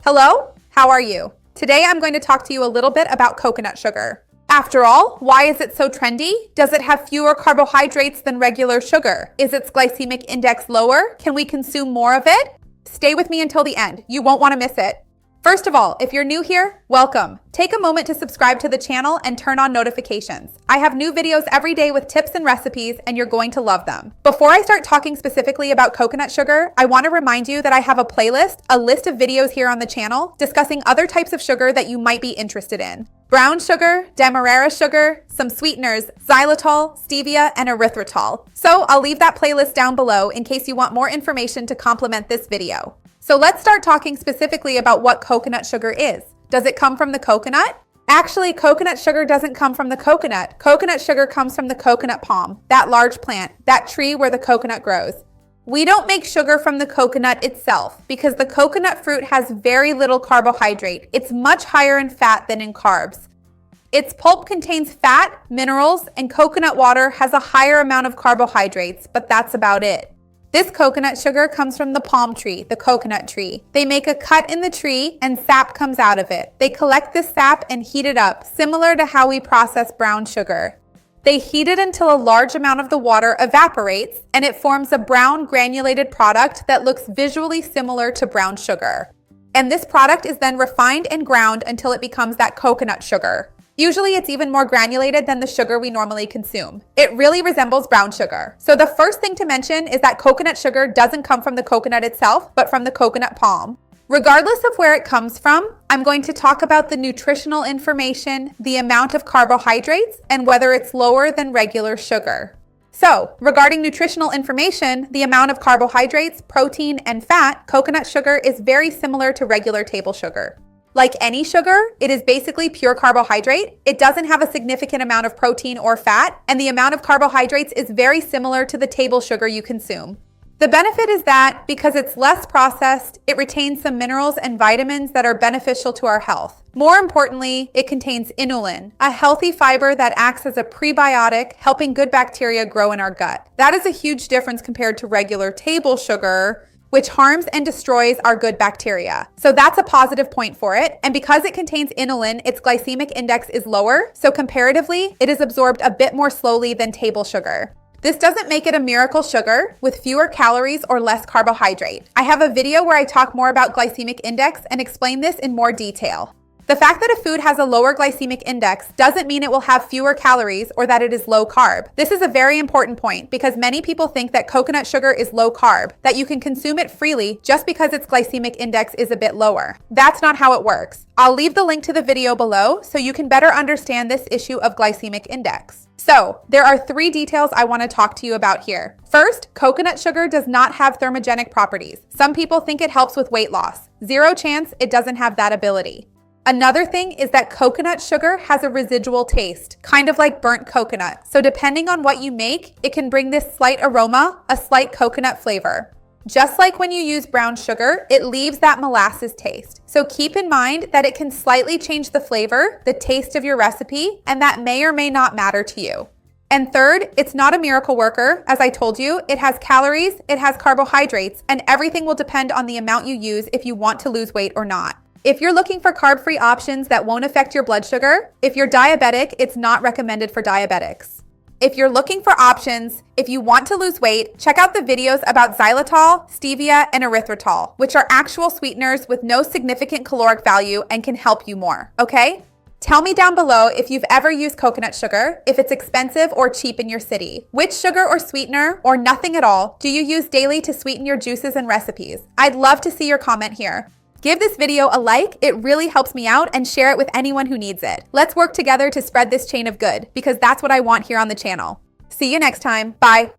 Hello, how are you? Today I'm going to talk to you a little bit about coconut sugar. After all, why is it so trendy? Does it have fewer carbohydrates than regular sugar? Is its glycemic index lower? Can we consume more of it? Stay with me until the end. You won't want to miss it. First of all, if you're new here, welcome. Take a moment to subscribe to the channel and turn on notifications. I have new videos every day with tips and recipes, and you're going to love them. Before I start talking specifically about coconut sugar, I want to remind you that I have a playlist, a list of videos here on the channel discussing other types of sugar that you might be interested in. Brown sugar, demerara sugar, some sweeteners, xylitol, stevia, and erythritol. So I'll leave that playlist down below in case you want more information to complement this video. So let's start talking specifically about what coconut sugar is. Does it come from the coconut? Actually, coconut sugar doesn't come from the coconut. Coconut sugar comes from the coconut palm, that large plant, that tree where the coconut grows. We don't make sugar from the coconut itself because the coconut fruit has very little carbohydrate. It's much higher in fat than in carbs. Its pulp contains fat, minerals, and coconut water has a higher amount of carbohydrates, but that's about it. This coconut sugar comes from the palm tree, the coconut tree. They make a cut in the tree and sap comes out of it. They collect this sap and heat it up, similar to how we process brown sugar. They heat it until a large amount of the water evaporates and it forms a brown granulated product that looks visually similar to brown sugar. And this product is then refined and ground until it becomes that coconut sugar. Usually it's even more granulated than the sugar we normally consume. It really resembles brown sugar. So the first thing to mention is that coconut sugar doesn't come from the coconut itself, but from the coconut palm. Regardless of where it comes from, I'm going to talk about the nutritional information, the amount of carbohydrates, and whether it's lower than regular sugar. So, regarding nutritional information, the amount of carbohydrates, protein, and fat, coconut sugar is very similar to regular table sugar. Like any sugar, it is basically pure carbohydrate. It doesn't have a significant amount of protein or fat, and the amount of carbohydrates is very similar to the table sugar you consume. The benefit is that because it's less processed, it retains some minerals and vitamins that are beneficial to our health. More importantly, it contains inulin, a healthy fiber that acts as a prebiotic, helping good bacteria grow in our gut. That is a huge difference compared to regular table sugar, which harms and destroys our good bacteria. So that's a positive point for it. And because it contains inulin, its glycemic index is lower. So comparatively, it is absorbed a bit more slowly than table sugar. This doesn't make it a miracle sugar with fewer calories or less carbohydrate. I have a video where I talk more about glycemic index and explain this in more detail. The fact that a food has a lower glycemic index doesn't mean it will have fewer calories or that it is low carb. This is a very important point because many people think that coconut sugar is low carb, that you can consume it freely just because its glycemic index is a bit lower. That's not how it works. I'll leave the link to the video below so you can better understand this issue of glycemic index. So, there are 3 details I want to talk to you about here. First, coconut sugar does not have thermogenic properties. Some people think it helps with weight loss. Zero chance it doesn't have that ability. Another thing is that coconut sugar has a residual taste, kind of like burnt coconut. So depending on what you make, it can bring this slight aroma, a slight coconut flavor. Just like when you use brown sugar, it leaves that molasses taste. So keep in mind that it can slightly change the flavor, the taste of your recipe, and that may or may not matter to you. And third, it's not a miracle worker. As I told you, it has calories, it has carbohydrates, and everything will depend on the amount you use if you want to lose weight or not. If you're looking for carb-free options that won't affect your blood sugar, if you're diabetic, it's not recommended for diabetics. If you're looking for options, if you want to lose weight, check out the videos about xylitol, stevia, and erythritol, which are actual sweeteners with no significant caloric value and can help you more, okay? Tell me down below if you've ever used coconut sugar, if it's expensive or cheap in your city. Which sugar or sweetener, or nothing at all, do you use daily to sweeten your juices and recipes? I'd love to see your comment here. Give this video a like, it really helps me out, and share it with anyone who needs it. Let's work together to spread this chain of good, because that's what I want here on the channel. See you next time. Bye.